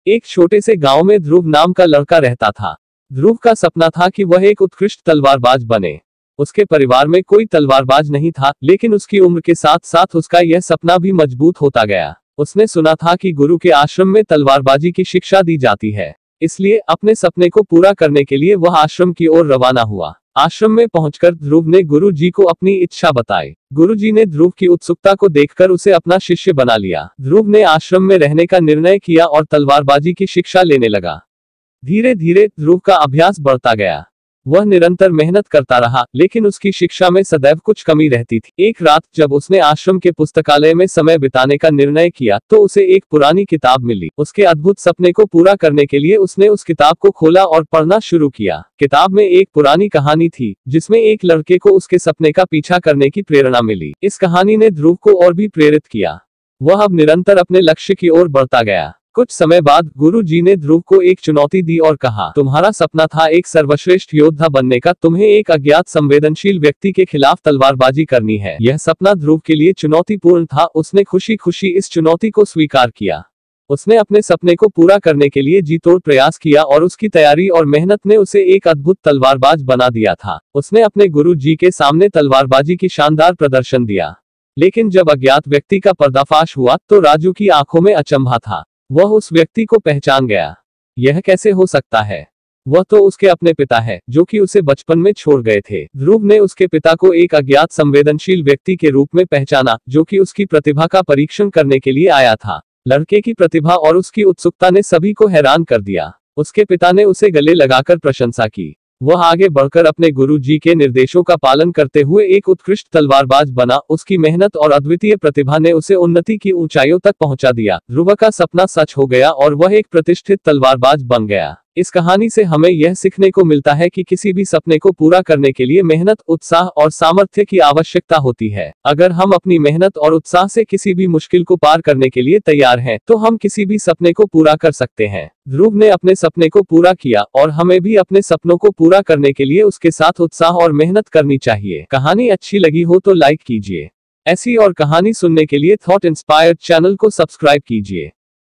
एक छोटे से गांव में ध्रुव नाम का लड़का रहता था। ध्रुव का सपना था कि वह एक उत्कृष्ट तलवारबाज बने। उसके परिवार में कोई तलवारबाज नहीं था, लेकिन उसकी उम्र के साथ साथ उसका यह सपना भी मजबूत होता गया। उसने सुना था कि गुरु के आश्रम में तलवारबाजी की शिक्षा दी जाती है, इसलिए अपने सपने को पूरा करने के लिए वह आश्रम की ओर रवाना हुआ। आश्रम में पहुंचकर ध्रुव ने गुरु जी को अपनी इच्छा बताई। गुरु जी ने ध्रुव की उत्सुकता को देखकर उसे अपना शिष्य बना लिया। ध्रुव ने आश्रम में रहने का निर्णय किया और तलवारबाजी की शिक्षा लेने लगा। धीरे धीरे ध्रुव का अभ्यास बढ़ता गया। वह निरंतर मेहनत करता रहा, लेकिन उसकी शिक्षा में सदैव कुछ कमी रहती थी। एक रात जब उसने आश्रम के पुस्तकालय में समय बिताने का निर्णय किया तो उसे एक पुरानी किताब मिली। उसके अद्भुत सपने को पूरा करने के लिए उसने उस किताब को खोला और पढ़ना शुरू किया। किताब में एक पुरानी कहानी थी, जिसमें एक लड़के को उसके सपने का पीछा करने की प्रेरणा मिली। इस कहानी ने ध्रुव को और भी प्रेरित किया। वह अब निरंतर अपने लक्ष्य की ओर बढ़ता गया। कुछ समय बाद गुरु जी ने ध्रुव को एक चुनौती दी और कहा, तुम्हारा सपना था एक सर्वश्रेष्ठ योद्धा बनने का, तुम्हें एक अज्ञात संवेदनशील व्यक्ति के खिलाफ तलवारबाजी करनी है। यह सपना ध्रुव के लिए चुनौतीपूर्ण था। उसने खुशी खुशी इस चुनौती को स्वीकार किया। उसने अपने सपने को पूरा करने के लिए जी तोड़ प्रयास किया और उसकी तैयारी और मेहनत ने उसे एक अद्भुत तलवारबाज बना दिया था। उसने अपने गुरु जी के सामने तलवारबाजी की शानदार प्रदर्शन दिया, लेकिन जब अज्ञात व्यक्ति का पर्दाफाश हुआ तो राजू की आंखों में अचंभा था। वह उस व्यक्ति को पहचान गया। यह कैसे हो सकता है? वह तो उसके अपने पिता है, जो कि उसे बचपन में छोड़ गए थे। ध्रुव ने उसके पिता को एक अज्ञात संवेदनशील व्यक्ति के रूप में पहचाना, जो कि उसकी प्रतिभा का परीक्षण करने के लिए आया था। लड़के की प्रतिभा और उसकी उत्सुकता ने सभी को हैरान कर दिया। उसके पिता ने उसे गले लगाकर प्रशंसा की। वह आगे बढ़कर अपने गुरु जी के निर्देशों का पालन करते हुए एक उत्कृष्ट तलवारबाज बना। उसकी मेहनत और अद्वितीय प्रतिभा ने उसे उन्नति की ऊंचाइयों तक पहुंचा दिया। ध्रुव का सपना सच हो गया और वह एक प्रतिष्ठित तलवारबाज बन गया। इस कहानी से हमें यह सीखने को मिलता है कि किसी भी सपने को पूरा करने के लिए मेहनत, उत्साह और सामर्थ्य की आवश्यकता होती है। अगर हम अपनी मेहनत और उत्साह से किसी भी मुश्किल को पार करने के लिए तैयार हैं, तो हम किसी भी सपने को पूरा कर सकते हैं। ध्रुव ने अपने सपने को पूरा किया और हमें भी अपने सपनों को पूरा करने के लिए उसके साथ उत्साह और मेहनत करनी चाहिए। कहानी अच्छी लगी हो तो लाइक कीजिए। ऐसी और कहानी सुनने के लिए थॉट इंस्पायर्ड चैनल को सब्सक्राइब कीजिए।